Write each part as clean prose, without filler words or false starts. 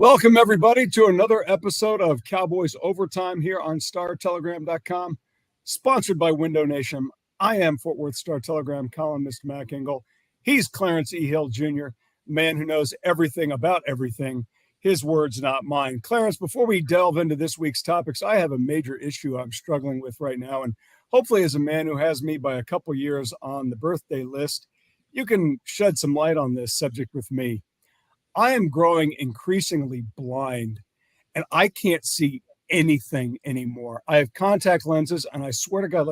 Welcome, everybody, to another episode of Cowboys Overtime here on StarTelegram.com, sponsored by Window Nation. I am Fort Worth Star-Telegram columnist Mac Engel. He's Clarence E. Hill Jr., man who knows everything about everything. His words, not mine. Clarence, before we delve into this week's topics, I have a major issue I'm struggling with right now, and hopefully as a man who has me by a couple years on the birthday list, you can shed some light on this subject with me. I am growing increasingly blind, and I can't see anything anymore. I have contact lenses, and I swear to God,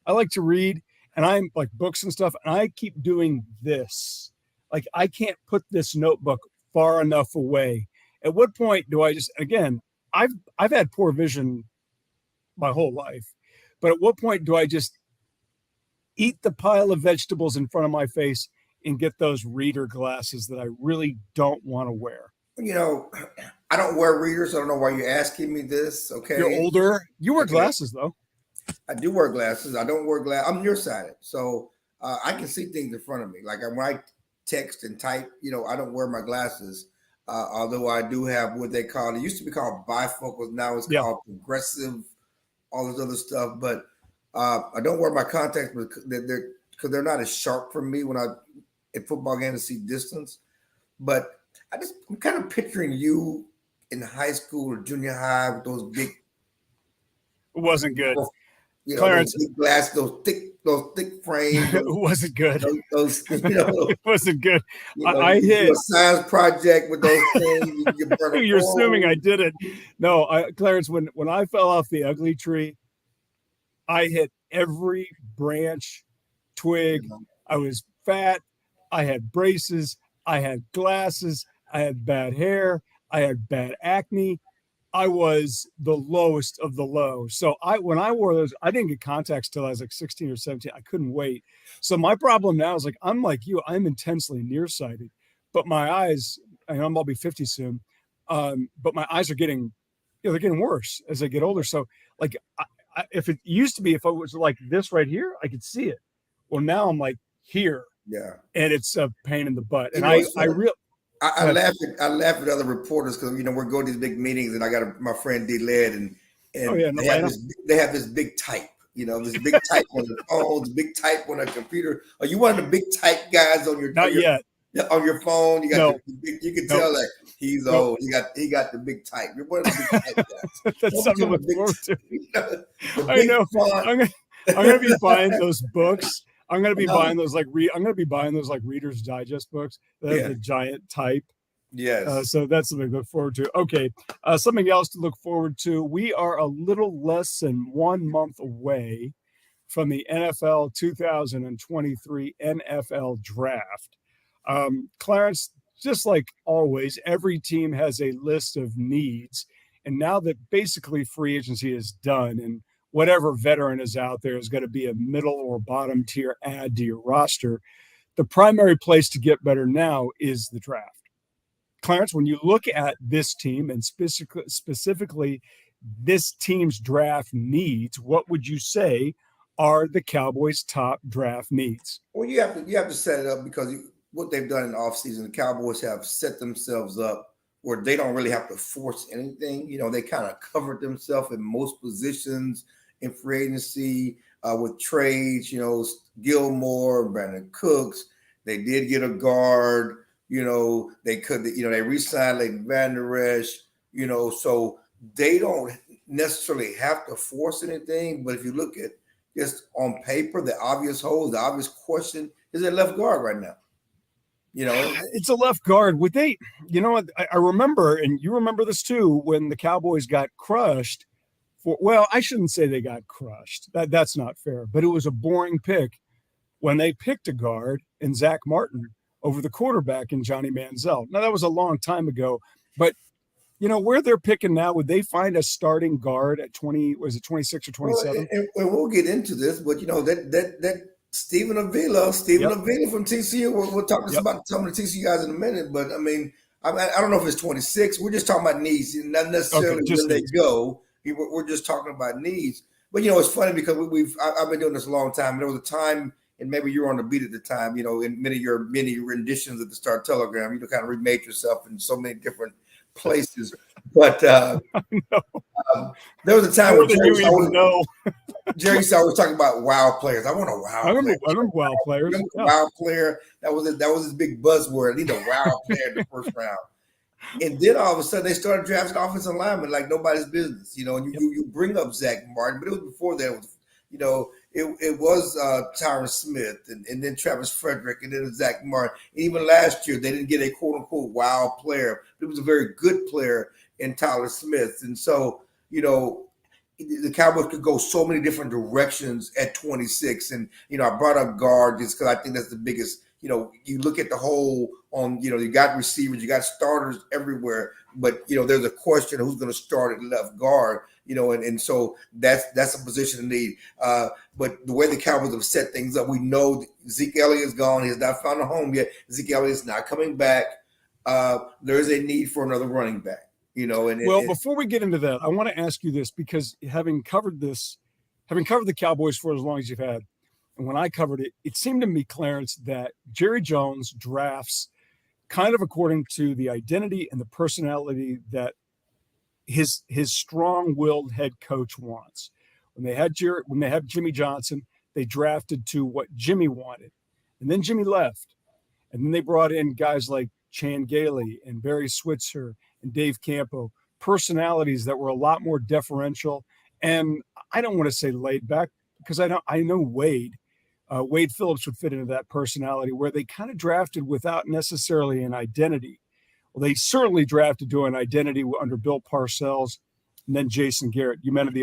I like to read, and I'm like books and stuff, and I keep doing this. Like I can't put this notebook far enough away. At what point do I just again? I've had poor vision my whole life, but at what point do I just eat the pile of vegetables in front of my face and get those reader glasses that I really don't want to wear? You know, I don't wear readers. I don't know why you're asking me this. Okay. You're older. You wear glasses, though. I do wear glasses. I don't wear glasses. I'm nearsighted. So I can see things in front of me. Like when I text and type, I don't wear my glasses. Although I do have what they call, it used to be called bifocals. Now it's called progressive, all this other stuff. But I don't wear my contacts because they're not as sharp for me when at football game to see distance. But I'm kind of picturing you in high school or junior high with those big. It wasn't good. Clarence, those big glass, those thick frames. It wasn't good. It wasn't good. I hit a science project with those things. You're assuming I did it. No, Clarence, when I fell off the ugly tree, I hit every branch, twig. I was fat. I had braces. I had glasses. I had bad hair. I had bad acne. I was the lowest of the low. So when I wore those, I didn't get contacts till I was like 16 or 17. I couldn't wait. So my problem now is I'm like you. I'm intensely nearsighted, but my eyes, I'll be 50 soon. But my eyes are getting, they're getting worse as I get older. So if it used to be, if I was like this right here, I could see it. Well, now I'm like here. Yeah. And it's a pain in the butt. And I laugh at other reporters because we're going to these big meetings and I got my friend D Led and they have this big type, this big type on the phones, big type on a computer. Are you one of the big type guys on your yet on your phone? You got you can tell that he's old. He got the big type. You're one of the big type guys. That's something to look forward to. I know. I'm gonna be buying those books. I'm going to be buying those I'm going to be buying those Reader's Digest books that have the giant type. Yes. So that's something to look forward to. Okay. Something else to look forward to. We are a little less than 1 month away from the NFL 2023 NFL draft. Clarence, just like always, every team has a list of needs. And now that basically free agency is done and whatever veteran is out there is going to be a middle or bottom tier add to your roster. The primary place to get better now is the draft. Clarence, when you look at this team and specifically this team's draft needs, what would you say are the Cowboys' top draft needs? Well, you have to set it up because what they've done in the offseason, the Cowboys have set themselves up where they don't really have to force anything. They kind of covered themselves in most positions in free agency with trades, Gilmore, Brandon Cooks. They did get a guard, they re-signed like Van Der Esch, so they don't necessarily have to force anything. But if you look at just on paper, the obvious hole, the obvious question is their left guard right now. It's a left guard. Would they, what I remember, and you remember this too, when the Cowboys got crushed. I shouldn't say they got crushed. That's not fair. But it was a boring pick when they picked a guard in Zach Martin over the quarterback in Johnny Manziel. Now, that was a long time ago. But, where they're picking now, would they find a starting guard at 26 or 27? And we'll get into this, but, that Stephen Avila from TCU. We'll talk about some of the TCU guys in a minute. But, I don't know if it's 26. We're just talking about needs, not necessarily when they go. We're just talking about needs. But, it's funny because I've been doing this a long time. There was a time, and maybe you were on the beat at the time, in many renditions of the Star Telegram, you kind of remade yourself in so many different places. But No, there was a time more when than you even know. Jerry used to always talking about wild players. I want a wild player. I remember wild players. Remember the wild player? That was his big buzzword. I need a wild player in the first round. And then all of a sudden they started drafting offensive linemen like nobody's business, you know. And you bring up Zach Martin, but it was before that. It was, you know, it was Tyron Smith and then Travis Frederick and then Zach Martin. And even last year they didn't get a quote unquote wild player, but it was a very good player in Tyler Smith. And so, you know, the Cowboys could go so many different directions at 26. And, you know, I brought up guard just because I think that's the biggest. You know, you look at the whole on, you know, you got receivers, you got starters everywhere, but, you know, there's a question of who's going to start at left guard, you know, and so that's a position of need. But the way the Cowboys have set things up, we know Zeke Elliott's gone. He has not found a home yet. Zeke Elliott's not coming back. There is a need for another running back, you know. Before we get into that, I want to ask you this, because having covered the Cowboys for as long as you've had, and when I covered it, it seemed to me, Clarence, that Jerry Jones drafts kind of according to the identity and the personality that his strong-willed head coach wants. When they had Jimmy Johnson, they drafted to what Jimmy wanted, and then Jimmy left, and then they brought in guys like Chan Gailey and Barry Switzer and Dave Campo, personalities that were a lot more deferential, and I don't want to say laid back, because I know Wade Phillips would fit into that personality, where they kind of drafted without necessarily an identity. Well, they certainly drafted to an identity under Bill Parcells and then Jason Garrett. You mentioned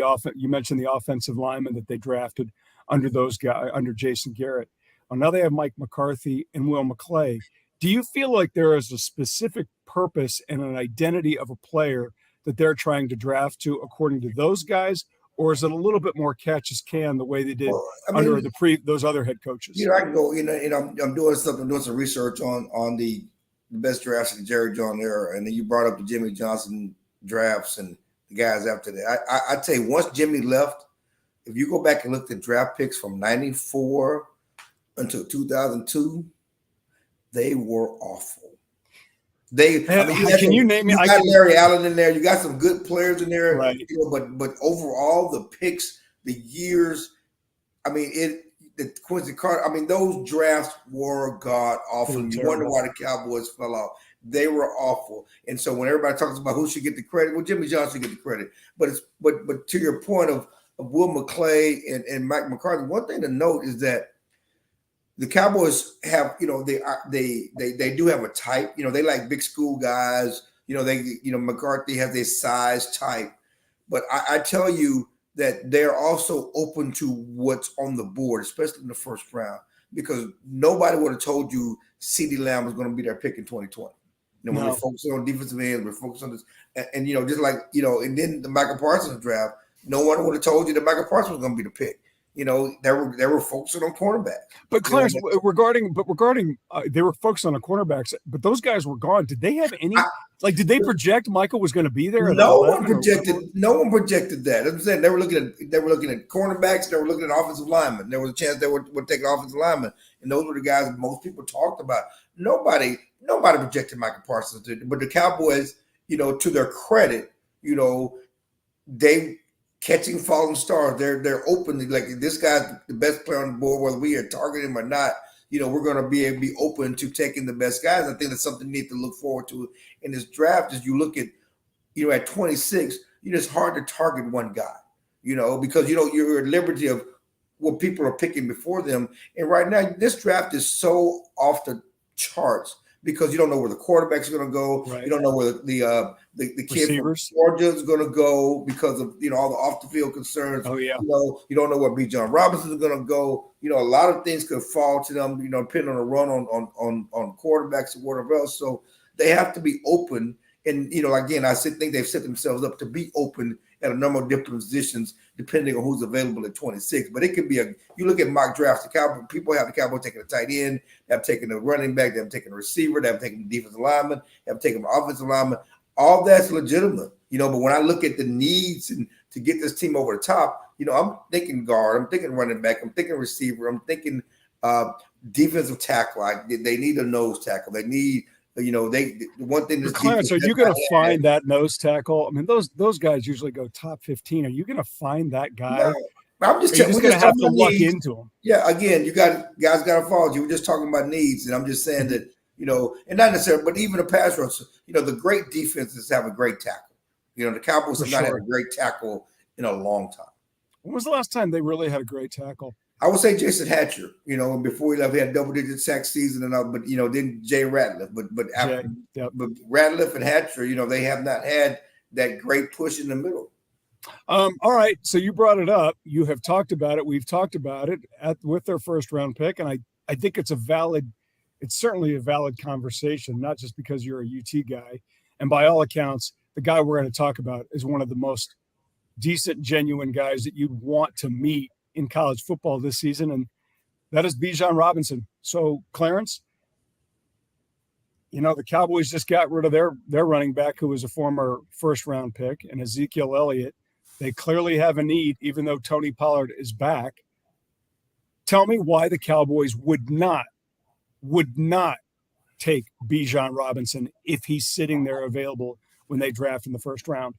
the offensive lineman that they drafted under those guys, under Jason Garrett. Well, now they have Mike McCarthy and Will McClay. Do you feel like there is a specific purpose and an identity of a player that they're trying to draft to according to those guys? Or is it a little bit more catch as can the way they did under those other head coaches? You know, I can go. You know, I'm doing some research on the best drafts in the Jerry Jones era, and then you brought up the Jimmy Johnson drafts and the guys after that. I tell you, once Jimmy left, if you go back and look at draft picks from '94 until 2002, they were awful. Can you name me? You got Larry Allen in there. You got some good players in there, right? You know, but overall, the picks, the years, I mean, the Quincy Carter. I mean, those drafts were god awful. You wonder why the Cowboys fell off. They were awful. And so when everybody talks about who should get the credit, well, Jimmy Johnson get the credit. But to your point of Will McClay and Mike McCarthy, one thing to note is that the Cowboys have, you know, they do have a type. You know, they like big school guys. You know, McCarthy has a size type. But I tell you that they're also open to what's on the board, especially in the first round, because nobody would have told you CeeDee Lamb was going to be their pick in 2020. You know, when we're focusing on defensive ends, we're focused on this, and you know, just like, you know, and then the Michael Parsons draft, no one would have told you that Michael Parsons was going to be the pick. You know, they were focusing on cornerback. But Clarence, regarding they were focused on the cornerbacks, but those guys were gone. Did they have any? Did they project Michael was going to be there? No one projected that. I'm saying they were looking at cornerbacks. They were looking at offensive linemen. There was a chance they would take an offensive lineman, and those were the guys that most people talked about. Nobody projected Michael Parsons, but the Cowboys, you know, to their credit, you know, they catching falling stars. They're open. Like, this guy's the best player on the board, whether we are targeting him or not. You know, we're going to be able to be open to taking the best guys. I think that's something neat to look forward to in this draft. As you look at, you know, at 26, it's hard to target one guy, you know, because, you know, you're at liberty of what people are picking before them. And right now, this draft is so off the charts because you don't know where the quarterback's going to go. Right. You don't know where the kid from Georgia is going to go because of, you know, all the off the field concerns. Oh yeah. You know, you don't know where Bijan Robinson is going to go. You know, a lot of things could fall to them, you know, depending on the run on quarterbacks and whatever else. So they have to be open. And, you know, again, I think they've set themselves up to be open at a number of different positions, depending on who's available at 26. But it could be you look at mock drafts, people have the Cowboys taking a tight end, they have taken a running back, they have taken a receiver, they have taken a defensive lineman, they have taken an offensive lineman. All that's legitimate, you know, but when I look at the needs and to get this team over the top, you know, I'm thinking guard, I'm thinking running back, I'm thinking receiver, I'm thinking defensive tackle. They need a nose tackle. They need, The one thing that's Clarence, are you going to find that nose tackle? I mean, those guys usually go top 15. Are you going to find that guy? No, I'm just going to have to luck needs. into him. Yeah, again, guys got to follow. You were just talking about needs, and I'm just saying that and not necessarily, but even a pass rush. The great defenses have a great tackle. The Cowboys have not had a great tackle in a long time. When was the last time they really had a great tackle? I would say Jason Hatcher. Before he left, he had double-digit sack season and all. But then Jay Ratliff. But Ratliff and Hatcher, they have not had that great push in the middle. All right. So you brought it up. You have talked about it. We've talked about it with their first round pick, and I think it's certainly a valid conversation, not just because you're a UT guy. And by all accounts, the guy we're going to talk about is one of the most decent, genuine guys that you'd want to meet in college football this season, and that is Bijan Robinson. So, Clarence, the Cowboys just got rid of their running back, who was a former first-round pick, and Ezekiel Elliott. They clearly have a need, even though Tony Pollard is back. Tell me why the Cowboys would not take Bijan Robinson if he's sitting there available when they draft in the first round.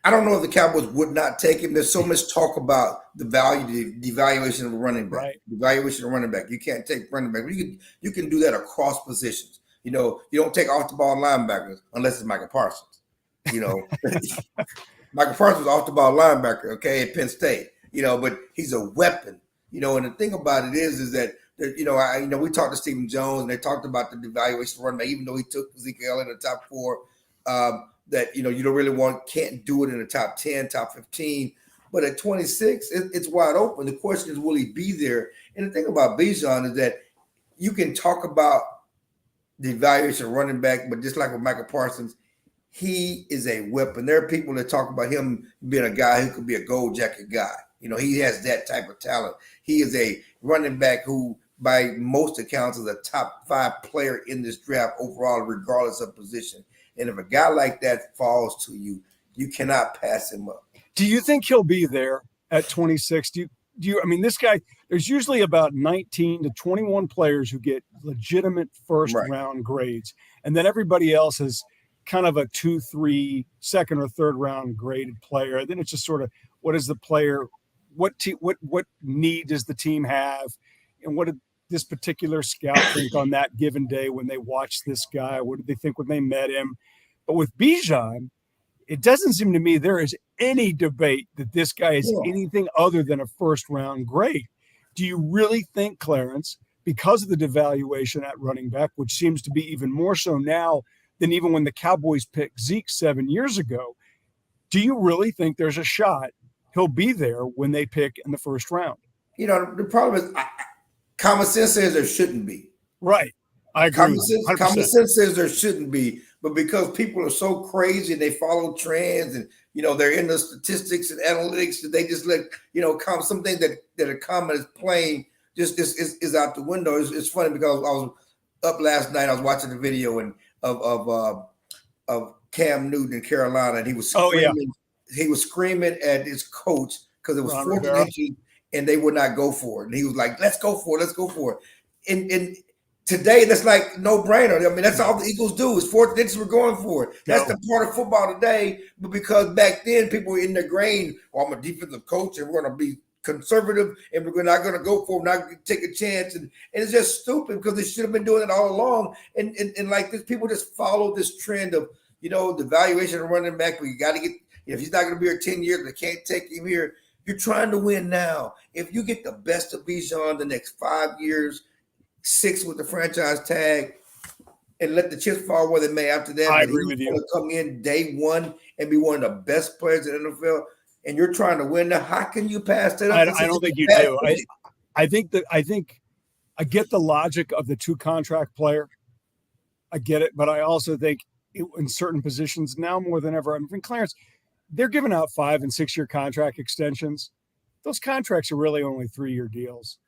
I don't know if the Cowboys would not take him. There's so much talk about the devaluation of a running back. Right. Devaluation of running back. You can't take running back. You can do that across positions. You don't take off the ball linebackers unless it's Michael Parsons. Michael Parsons was off the ball linebacker, okay, at Penn State. But he's a weapon. And the thing about it is that we talked to Stephen Jones and they talked about the devaluation of running back, even though he took Ezekiel in the top 4. That you don't really can't do it in the top 10, top 15. But at 26, it's wide open. The question is, will he be there? And the thing about Bijan is that you can talk about the evaluation of running back, but just like with Michael Parsons, he is a weapon. There are people that talk about him being a guy who could be a gold jacket guy. He has that type of talent. He is a running back who, by most accounts, is a top 5 player in this draft overall, regardless of position. And if a guy like that falls to you, you cannot pass him up. Do you think he'll be there at 26? Do you? I mean, this guy, there's usually about 19 to 21 players who get legitimate first round grades. And then everybody else is kind of a 2, 3, second or third round graded player. And then it's just sort of, what is the player? What need does the team have? And what did this particular scout think on that given day when they watched this guy? What did they think when they met him? But with Bijan, it doesn't seem to me there is any debate that this guy is anything other than a first round grade. Do you really think, Clarence, because of the devaluation at running back, which seems to be even more so now than even when the Cowboys picked Zeke 7 years ago, do you really think there's a shot he'll be there when they pick in the first round? The problem is common sense says there shouldn't be. Right. I agree. Common sense says there shouldn't be, but because people are so crazy and they follow trends and they're in the statistics and analytics, that they just let something that are common as plain just is out the window. It's funny because I was up last night. I was watching the video of Cam Newton in Carolina, and he was screaming. He was screaming at his coach because it was 4th inches and they would not go for it. And he was like, "Let's go for it. Let's go for it." And today, that's like no brainer. I mean, that's all the Eagles do is 4th inches. We're going for it. That's the part of football today. But because back then people were in their grain, I'm a defensive coach and we're going to be conservative and we're not going to go for it, not going to take a chance. And it's just stupid because they should have been doing it all along. And like this, people just follow this trend of, the valuation of running back. We got to get, if he's not going to be here 10 years, they can't take him here. You're trying to win now. If you get the best of Bijan the next 5 years, 6 with the franchise tag, and let the chips fall where they may after that. I agree with you. Come in day 1 and be one of the best players in the NFL, and you're trying to win now. How can you pass that up? I don't think you do. I think I get the logic of the 2 contract player. I get it, but I also think in certain positions now more than ever. I mean, Clarence, they're giving out 5 and 6 year contract extensions. Those contracts are really only 3-year deals.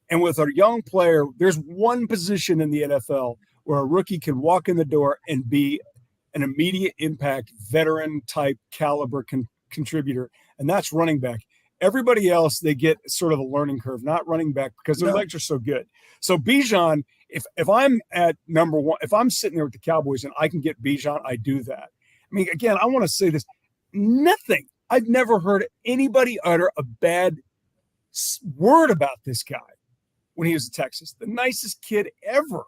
And with a young player, there's one position in the NFL where a rookie can walk in the door and be an immediate impact veteran type caliber contributor, and that's running back. Everybody else, they get sort of a learning curve, not running back because their legs are so good. So Bijan If I'm at number one, if I'm sitting there with the Cowboys and I can get Bijan, I do that. I mean, again, I want to say this: nothing. I've never heard anybody utter a bad word about this guy when he was in Texas. The nicest kid ever.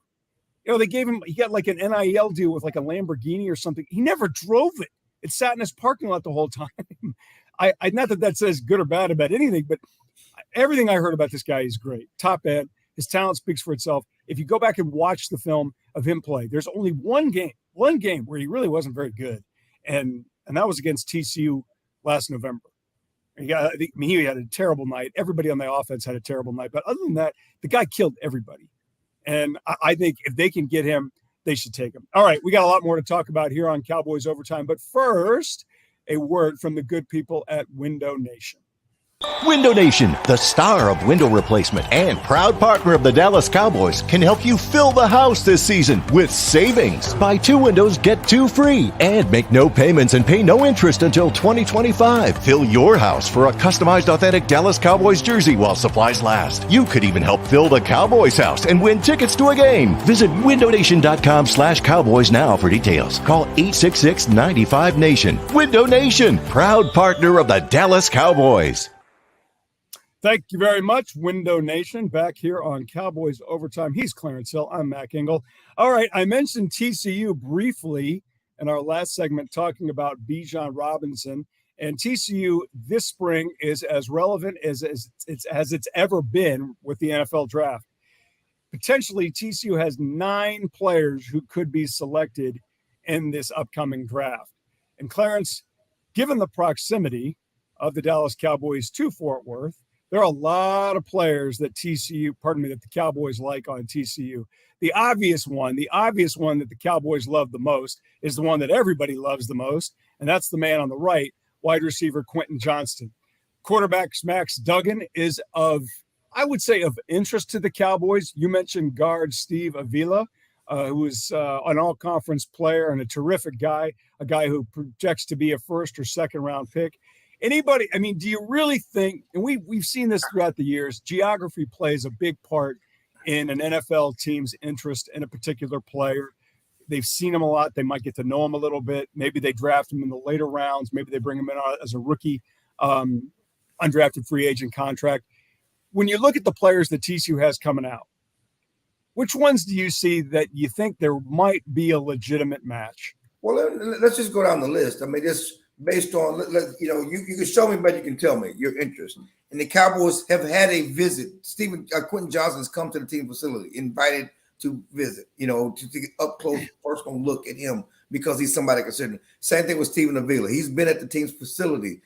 They gave him, he got like an NIL deal with like a Lamborghini or something. He never drove it. It sat in his parking lot the whole time. I not that says good or bad about anything, but everything I heard about this guy is great. Top end. His talent speaks for itself. If you go back and watch the film of him play, there's only one game where he really wasn't very good. And that was against TCU last November. He had a terrible night. Everybody on the offense had a terrible night. But other than that, the guy killed everybody. And I think if they can get him, they should take him. All right, we got a lot more to talk about here on Cowboys Overtime. But first, a word from the good people at Window Nation. Window Nation, the star of window replacement and proud partner of the Dallas Cowboys, can help you fill the house this season with savings. Buy 2 windows, get 2 free, and make no payments and pay no interest until 2025. Fill your house for a customized authentic Dallas Cowboys jersey while supplies last. You could even help fill the Cowboys house and win tickets to a game. Visit windownation.com/Cowboys now for details. Call 866-95-NATION. Window Nation, proud partner of the Dallas Cowboys. Thank you very much, Window Nation. Back here on Cowboys Overtime. He's Clarence Hill. I'm Mac Engel. All right, I mentioned TCU briefly in our last segment talking about Bijan Robinson. And TCU this spring is as relevant as it's ever been with the NFL draft. Potentially, TCU has 9 players who could be selected in this upcoming draft. And Clarence, given the proximity of the Dallas Cowboys to Fort Worth, there are a lot of players that the Cowboys like on TCU. The obvious one that the Cowboys love the most is the one that everybody loves the most, and that's the man on the right, wide receiver Quentin Johnston. Quarterback Max Duggan is of interest to the Cowboys. You mentioned guard Steve Avila, who is an all-conference player and a terrific guy, a guy who projects to be a first or second round pick. Anybody, I mean, do you really think, and we've seen this throughout the years, geography plays a big part in an NFL team's interest in a particular player. They've seen him a lot. They might get to know him a little bit. Maybe they draft him in the later rounds. Maybe they bring him in as a rookie, undrafted free agent contract. When you look at the players that TCU has coming out, which ones do you see that you think there might be a legitimate match? Well, let's just go down the list. I mean, just based on, you can show me, but you can tell me your interest. And the Cowboys have had a visit. Quentin Johnston's come to the team facility, invited to visit, to get up close, personal look at him because he's somebody considered. Same thing with Stephen Avila. He's been at the team's facility,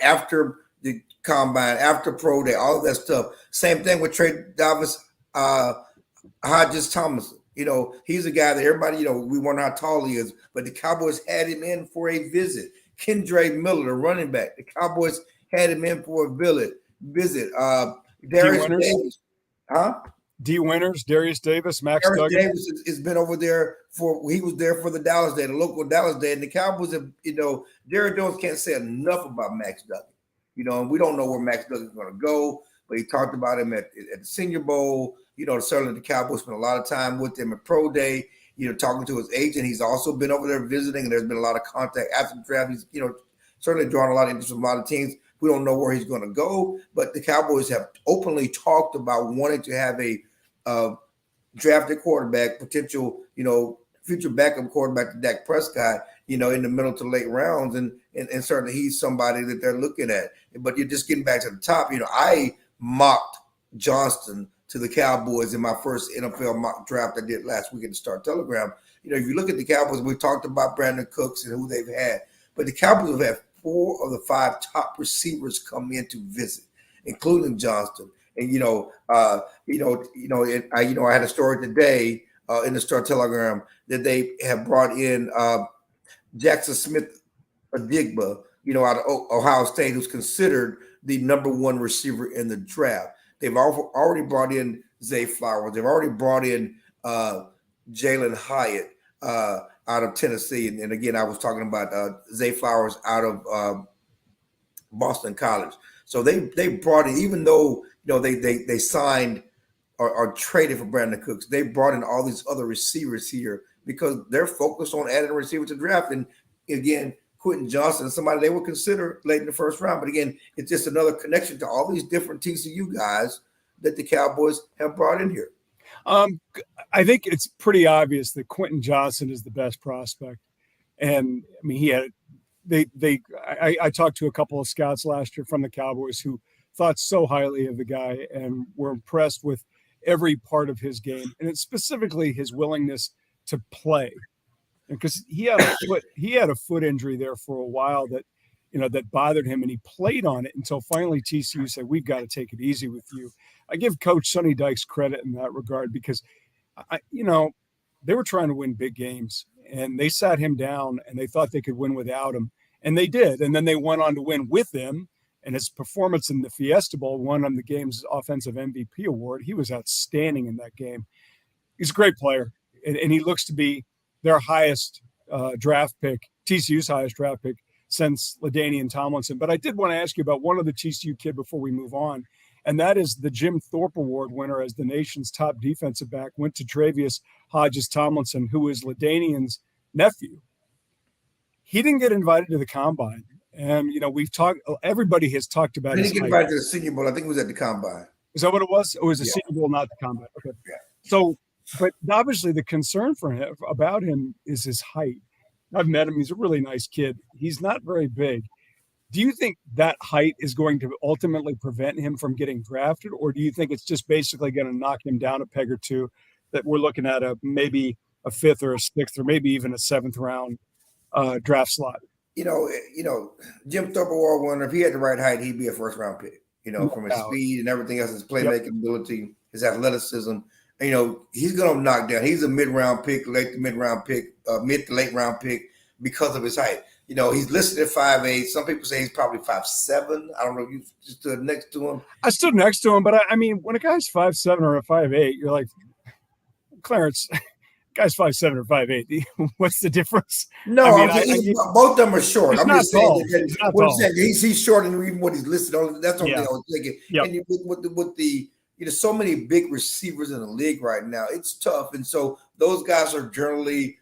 after the combine, after pro day, all of that stuff. Same thing with Trey Davis, Hodges Thomas. He's a guy that everybody, we wonder how tall he is, but the Cowboys had him in for a visit. Kendre Miller, the running back, the Cowboys had him in for a visit. Darius Davis. D. Winters, Darius Davis, Max Darius Duggan. Davis has been over there he was there for the Dallas Day, the local Dallas Day, and the Cowboys have, Derek Jones can't say enough about Max Duggan. And we don't know where Max Duggan's going to go, but he talked about him at the Senior Bowl. Certainly the Cowboys spent a lot of time with him at Pro Day, talking to his agent. He's also been over there visiting, and there's been a lot of contact after the draft. He's, certainly drawn a lot of interest from a lot of teams. We don't know where he's going to go, but the Cowboys have openly talked about wanting to have a drafted quarterback, potential, future backup quarterback to Dak Prescott, in the middle to late rounds. And certainly he's somebody that they're looking at. But you're just getting back to the top. I mocked Johnston to the Cowboys in my first NFL mock draft I did last week at the Star Telegram. If you look at the Cowboys, we talked about Brandon Cooks and who they've had, but the Cowboys have had 4 of the 5 top receivers come in to visit, including Johnston. And I had a story today in the Star Telegram that they have brought in Jackson Smith-Adigba, out of Ohio State, who's considered the number 1 receiver in the draft. They've already brought in Zay Flowers. They've already brought in Jalen Hyatt out of Tennessee. And again, I was talking about Zay Flowers out of Boston College. So they brought in, even though they signed are traded for Brandon Cooks. They brought in all these other receivers here because they're focused on adding a receiver to draft. And again, Quentin Johnson, somebody they would consider late in the first round. But again, it's just another connection to all these different TCU guys that the Cowboys have brought in here. I think it's pretty obvious that Quentin Johnson is the best prospect. And I mean, I talked to a couple of scouts last year from the Cowboys who thought so highly of the guy and were impressed with every part of his game, and it's specifically his willingness to play. Because he had a foot injury there for a while that bothered him, and he played on it until finally TCU said, "We've got to take it easy with you." I give Coach Sonny Dykes credit in that regard because, they were trying to win big games, and they sat him down, and they thought they could win without him, and they did, and then they went on to win with him. And his performance in the Fiesta Bowl won him the game's offensive MVP award. He was outstanding in that game. He's a great player, and he looks to be their highest draft pick, TCU's highest draft pick since LaDainian Tomlinson. But I did want to ask you about one of the TCU kid before we move on, and that is the Jim Thorpe Award winner as the nation's top defensive back went to Travius Hodges Tomlinson, who is LaDainian's nephew. He didn't get invited to the Combine. And, everybody has talked about He didn't get invited to the Senior Bowl. I think it was at the Combine. Is that what it was? It was the Senior Bowl, not the Combine. Okay. Yeah. So, but obviously the concern about him is his height. I've met him. He's a really nice kid. He's not very big. Do you think that height is going to ultimately prevent him from getting drafted? Or do you think it's just basically going to knock him down a peg or two, that we're looking at maybe a 5th or a 6th or maybe even a 7th round draft slot? Jim Thorpe Award winner, if he had the right height, he'd be a first round pick, from his speed and everything else, his playmaking ability, his athleticism. He's going to knock down. He's a mid-round pick, mid to late round pick because of his height. He's listed at 5'8". Some people say he's probably 5'7". I don't know if you stood next to him. I stood next to him, but I mean, when a guy's 5'7" or a 5'8", you're like, Clarence, guy's 5'7" or 5'8". What's the difference? No, both of them are short. I'm just saying that he's short, and even what he's listed on. That's what I was thinking. Yep. And with the so many big receivers in the league right now, it's tough. And so those guys are generally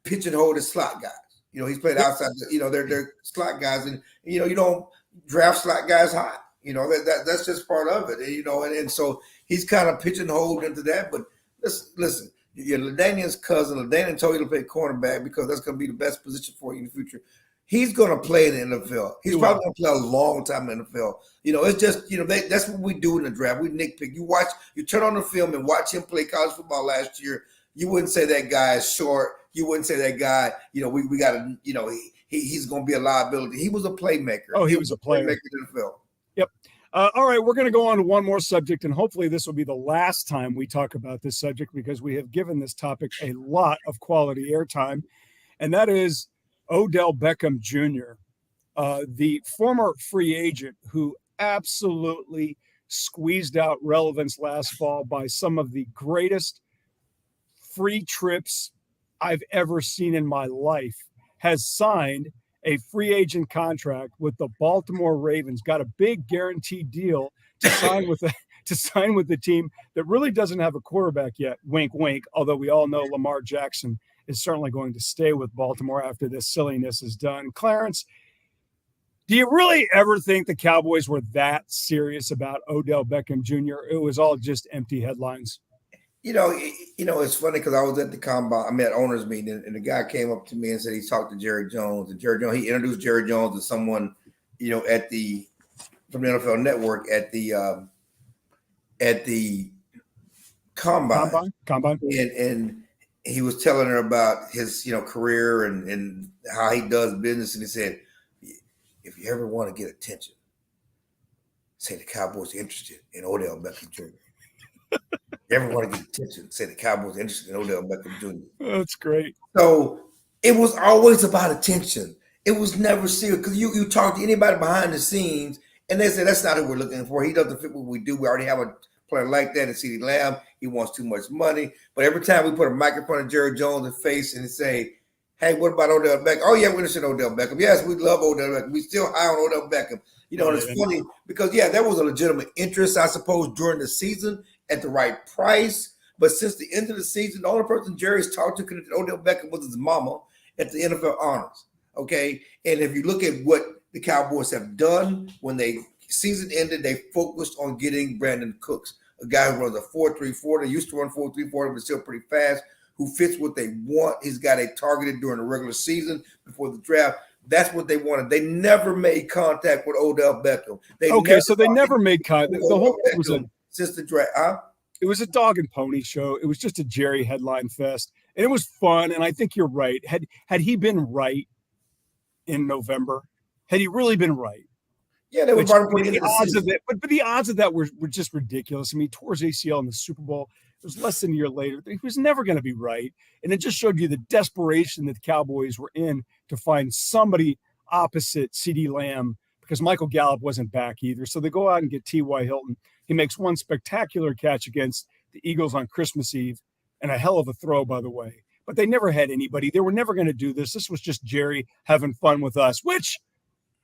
pitch and hold as slot guys. He's played outside. They're slot guys, and you don't draft slot guys high. That's just part of it. And so he's kind of pitch and hold into that. But listen. LaDainian's cousin, LaDainian told you to play cornerback because that's going to be the best position for you in the future. He's going to play in the NFL. He's probably going to play a long time in the NFL. It's just, that's what we do in the draft. We nitpick. You turn on the film and watch him play college football last year. You wouldn't say that guy is short. You wouldn't say that guy, we got to, he's going to be a liability. He was a playmaker. Oh, he was a playmaker in the NFL. Yep. All right, we're going to go on to one more subject, and hopefully this will be the last time we talk about this subject because we have given this topic a lot of quality airtime, and that is Odell Beckham Jr., the former free agent who absolutely squeezed out relevance last fall by some of the greatest free trips I've ever seen in my life, has signed a free agent contract with the Baltimore Ravens, got a big guaranteed deal to sign with the team that really doesn't have a quarterback yet. Wink, wink. Although we all know Lamar Jackson is certainly going to stay with Baltimore after this silliness is done. Clarence, do you really ever think the Cowboys were that serious about Odell Beckham Jr.? It was all just empty headlines. It's funny because I was at the Combine. I'm at owners meeting, and the guy came up to me and said he talked to Jerry Jones. And Jerry Jones, he introduced Jerry Jones to someone, from the NFL Network at the Combine. And he was telling her about his, career and how he does business. And he said, if you ever want to get attention, say the Cowboys are interested in Odell Beckham Jr. Everyone get attention. Say the Cowboys are interested in Odell Beckham Jr. That's great. So it was always about attention. It was never serious because you talk to anybody behind the scenes and they say that's not who we're looking for. He doesn't fit what we do. We already have a player like that in CeeDee Lamb. He wants too much money. But every time we put a mic in front of Jerry Jones' face and say, hey, what about Odell Beckham? Oh, yeah, we're interested in Odell Beckham. Yes, we love Odell Beckham. We still high on Odell Beckham. And it's funny because, there was a legitimate interest, I suppose, during the season. at the right price. But since the end of the season, the only person Jerry's talked to connected to Odell Beckham was his mama at the NFL honors. Okay. And if you look at what the Cowboys have done when they season ended, they focused on getting Brandon Cooks, a guy who runs a 4.34. They used to run 4.34, but still pretty fast, who fits what they want. He's got a targeted during the regular season before the draft. That's what they wanted. They never made contact with Odell Beckham. They never made contact. The whole thing was since the draft. It was a dog and pony show. It was just a Jerry headline fest, and it was fun. And I think you're right. Had he been right in November, had he really been right? Yeah, they were the odds of it, but the odds of that were just ridiculous. I mean, he tore his ACL in the Super Bowl. It was less than a year later. He was never going to be right, and it just showed you the desperation that the Cowboys were in to find somebody opposite CeeDee Lamb because Michael Gallup wasn't back either. So they go out and get T.Y. Hilton. He makes one spectacular catch against the Eagles on Christmas Eve, and a hell of a throw, by the way. But they never had anybody. They were never going to do this. This was just Jerry having fun with us, which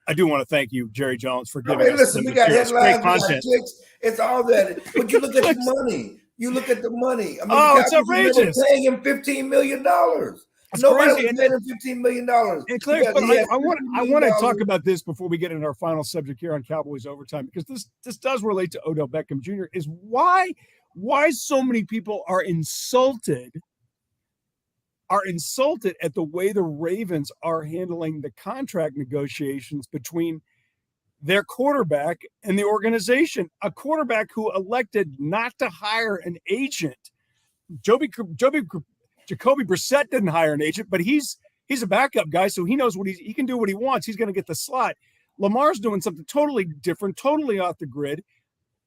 I do want to thank you, Jerry Jones, for giving us listen, we got headlines, content. It's all that. But you look at the money. You look at the money. I mean, it's outrageous. Paying him $15 million. Nobody was paying him $15 million. And Clarence, but I want to talk about this before we get into our final subject here on Cowboys Overtime, because this does relate to Odell Beckham Jr. Is why so many people are insulted at the way the Ravens are handling the contract negotiations between their quarterback and the organization, a quarterback who elected not to hire an agent. Jacoby Brissett didn't hire an agent, but he's a backup guy, so he knows he can do what he wants. He's going to get the slot. Lamar's doing something totally different, totally off the grid.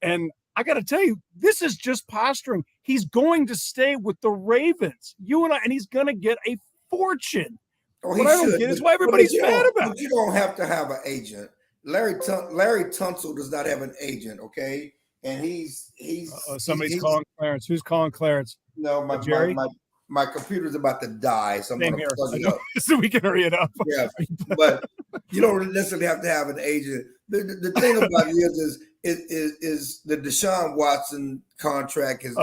And I got to tell you, this is just posturing. He's going to stay with the Ravens. And he's going to get a fortune. What I don't get is why everybody's mad about it. You don't have to have an agent. Larry Tunsil does not have an agent, okay? And he's calling Clarence. Who's calling Clarence? No, Jerry? My computer's about to die, so I'm going to plug it up. So we can hurry it up. Yeah, but you don't necessarily have to have an agent. The thing about it is the Deshaun Watson contract has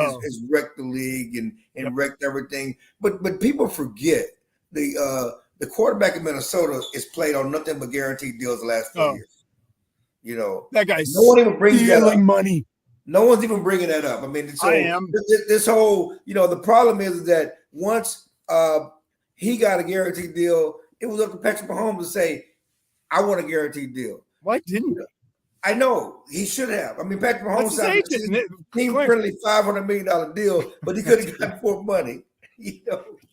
wrecked the league and wrecked everything. But people forget the quarterback in Minnesota is played on nothing but guaranteed deals the last 4 years. You know, that guy's no one even brings that up. Money. No one's even bringing that up. I mean, so I am. This whole, the problem is that once he got a guaranteed deal, it was up to Patrick Mahomes to say, "I want a guaranteed deal." Why didn't he? I know he should have. I mean, Patrick Mahomes signed a team-friendly $500 million deal, but he could have gotten more money.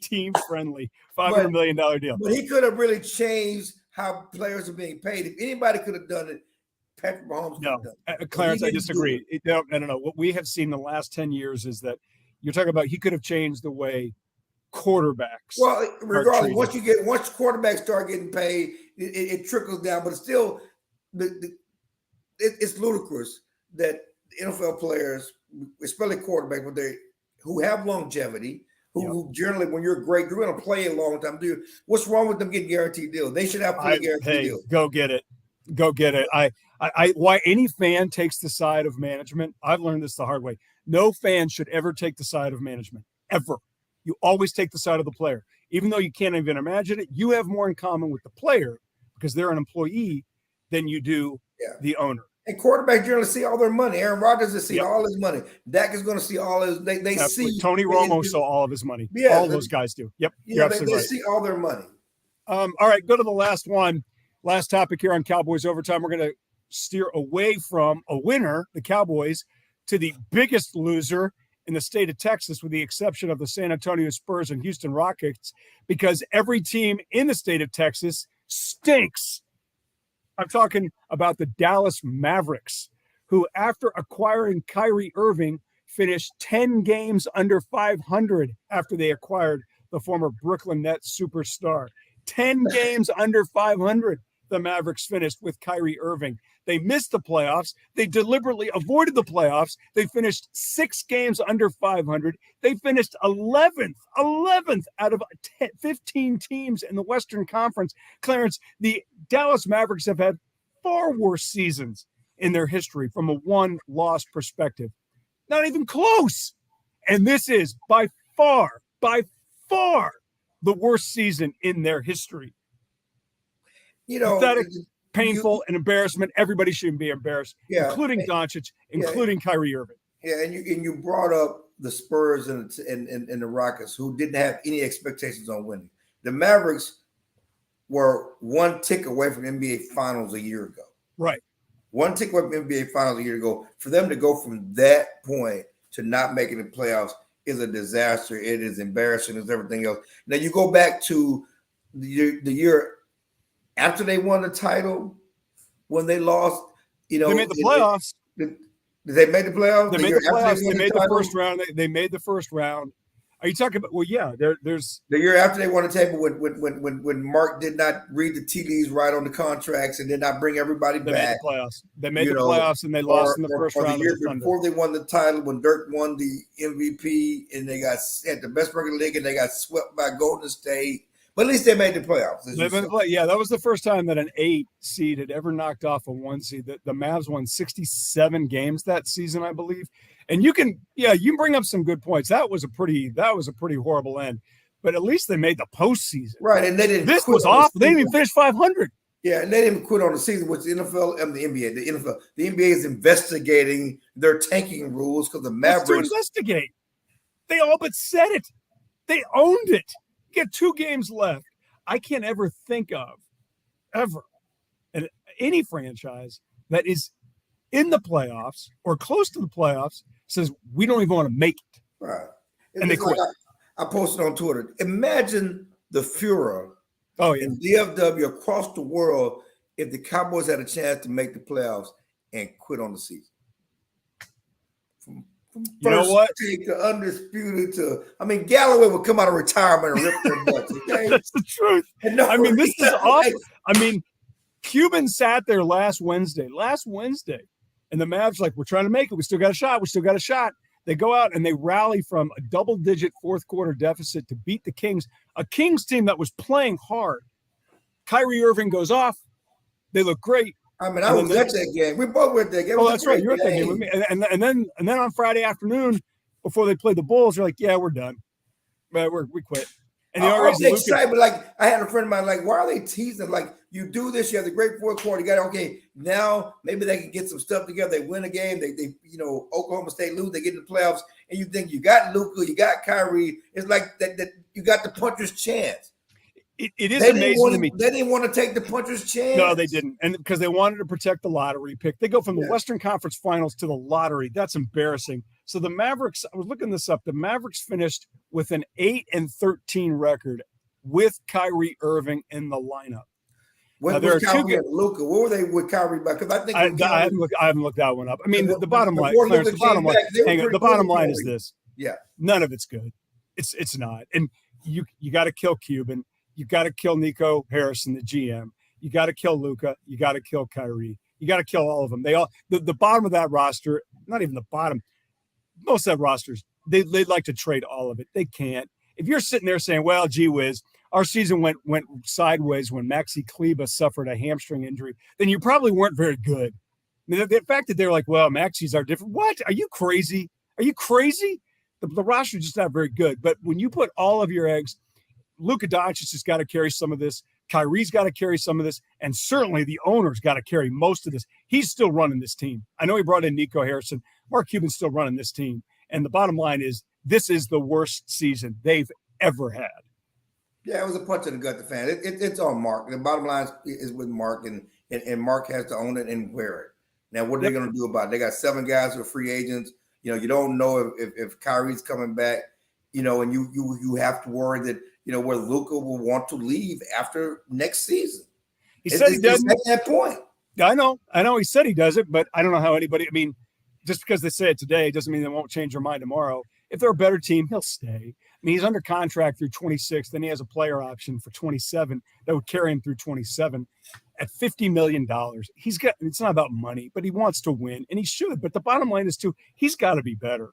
Team-friendly $500 million deal. But he could have really changed how players are being paid. If anybody could have done it, Patrick Mahomes could have done it. Clarence, I disagree. No. What we have seen the last 10 years is that you're talking about he could have changed the way quarterbacks. Well, regardless, once quarterbacks start getting paid, it trickles down. But it's still, it's ludicrous that NFL players, especially quarterbacks, who have longevity, who generally, when you're great, you're going to play a long time. Dude, what's wrong with them getting guaranteed deals? They should have guaranteed deals. Go get it. Why any fan takes the side of management, I've learned this the hard way. No fan should ever take the side of management, ever. You always take the side of the player. Even though you can't even imagine it, you have more in common with the player because they're an employee than you do the owner. And quarterbacks generally see all their money. Aaron Rodgers has seen all his money. Dak is going to see all his. They see. Tony Romo saw all of his money. Yeah, all those guys do. Yep, you're absolutely right. They see all their money. All right, go to the last one. Last topic here on Cowboys Overtime. We're going to steer away from a winner, the Cowboys, to the biggest loser in the state of Texas, with the exception of the San Antonio Spurs and Houston Rockets, because every team in the state of Texas stinks. I'm talking about the Dallas Mavericks, who, after acquiring Kyrie Irving, finished 10 games under 500 after they acquired the former Brooklyn Nets superstar. 10 games under 500. The Mavericks finished with Kyrie Irving. They missed the playoffs. They deliberately avoided the playoffs. They finished 6 games under 500. They finished 11th out of 15 teams in the Western Conference. Clarence, the Dallas Mavericks have had far worse seasons in their history from a one-loss perspective. Not even close. And this is by far the worst season in their history. Pathetic, painful, and embarrassment. Everybody should be embarrassed, including Doncic, including Kyrie Irving. Yeah, and you brought up the Spurs and the Rockets, who didn't have any expectations on winning. The Mavericks were one tick away from NBA Finals a year ago. Right. One tick away from NBA Finals a year ago. For them to go from that point to not making the playoffs is a disaster. It is embarrassing as everything else. Now you go back to the year after they won the title, when they lost, they made the playoffs. They made the playoffs. They made the playoffs. They made the first round. They made the first round. Are you talking about? Well, yeah. There's the year after they won the table when Mark did not read the tea leaves right on the contracts and did not bring everybody back. They made the playoffs. They made the playoffs and they lost in the first round. The year before they won the title, when Dirk won the MVP and they got at the best record league and they got swept by Golden State. But at least they made the playoffs. Yeah, that was the first time that an 8 seed had ever knocked off a 1 seed. The Mavs won 67 games that season, I believe. And you can bring up some good points. That was a pretty horrible end. But at least they made the postseason. Right, and they didn't. This was awful. They didn't even finish 500. Yeah, and they didn't quit on the season, which the NFL and the NBA. The NBA is investigating their tanking rules because the Mavericks to investigate. They all but said it. They owned it. Get 2 games left. I can't ever think of any franchise that is in the playoffs or close to the playoffs says we don't even want to make it. Right. And they quit. I posted on Twitter. Imagine the furor in DFW across the world if the Cowboys had a chance to make the playoffs and quit on the season. You know what? To undisputed Galloway would come out of retirement and rip their butts. Okay? That's the truth. This is awful. Cuban sat there last Wednesday, and the Mavs like, we're trying to make it. We still got a shot. They go out and they rally from a double-digit fourth quarter deficit to beat the Kings, a Kings team that was playing hard. Kyrie Irving goes off. They look great. I was at that game. We both were at that game. Oh, that's right. You're at that game with me. And then on Friday afternoon, before they played the Bulls, they're like, yeah, we're done. We quit. And I was excited, but I had a friend of mine, why are they teasing? You do this, you have the great fourth quarter. You got now maybe they can get some stuff together. They win a game. They Oklahoma State lose. They get in the playoffs, and you think you got Luka, you got Kyrie. It's like that you got the puncher's chance. It is amazing to me. They didn't want to take the puncher's chance. No, they didn't. And because they wanted to protect the lottery pick. They go from the Western Conference Finals to the lottery. That's embarrassing. So the Mavericks, I was looking this up. The Mavericks finished with an 8-13 record with Kyrie Irving in the lineup. What was Kyrie and Luka? What were they with Kyrie? Because I think I haven't looked that one up. the bottom line, Clarence, the bottom line is this. Yeah. None of it's good. It's not. And you got to kill Cuban. You got to kill Nico Harrison, the GM. You got to kill Luka. You got to kill Kyrie. You got to kill all of them. They all the bottom of that roster, not even the bottom. Most of that rosters, they'd like to trade all of it. They can't. If you're sitting there saying, "Well, gee whiz, our season went sideways when Maxi Kleber suffered a hamstring injury," then you probably weren't very good. The fact that they're like, "Well, Maxi's are different." What? Are you crazy? Are you crazy? The roster is just not very good. But when you put all of your eggs, Luka Doncic has got to carry some of this. Kyrie's got to carry some of this. And certainly the owner's got to carry most of this. He's still running this team. I know he brought in Nico Harrison. Mark Cuban's still running this team. And the bottom line is this is the worst season they've ever had. Yeah, it was a punch in the gut to fan. It's on Mark. The bottom line is with Mark, and Mark has to own it and wear it. Now, what are they going to do about it? They got 7 guys who are free agents. You don't know if Kyrie's coming back, and you have to worry that, where Luka will want to leave after next season. He said he doesn't. At that point. I know he said he does it, but I don't know how anybody, just because they say it today doesn't mean they won't change their mind tomorrow. If they're a better team, he'll stay. He's under contract through 26. Then he has a player option for 27 that would carry him through 27 at $50 million. It's not about money, but he wants to win, and he should. But the bottom line is, too, he's got to be better.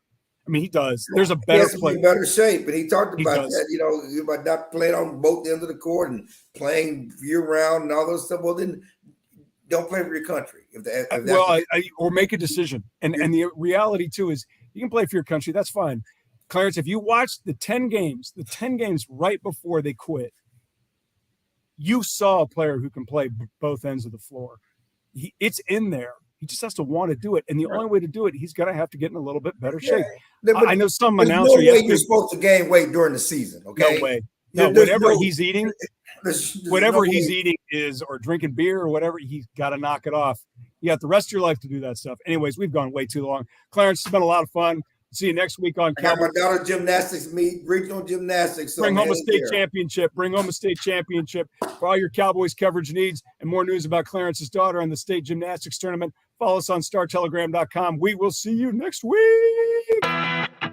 He does. There's a better play. In better shape, but he talked about that, about not playing on both ends of the court and playing year-round and all those stuff. Well, then don't play for your country. Or make a decision. And the reality, too, is You can play for your country. That's fine. Clarence, if you watch the 10 games right before they quit, you saw a player who can play both ends of the floor. It's in there. He just has to want to do it. And the only way to do it, he's going to have to get in a little bit better shape. I know some announcer. There's no way you're supposed to gain weight during the season, okay? No way. No, whatever he's eating, is, or drinking beer or whatever, he's got to knock it off. You have the rest of your life to do that stuff. Anyways, we've gone way too long. Clarence, it's been a lot of fun. See you next week on Cowboys. I got my daughter gymnastics meet, regional gymnastics. So bring home a state championship. Bring home a state championship for all your Cowboys coverage needs and more news about Clarence's daughter and the state gymnastics tournament. Follow us on StarTelegram.com. We will see you next week.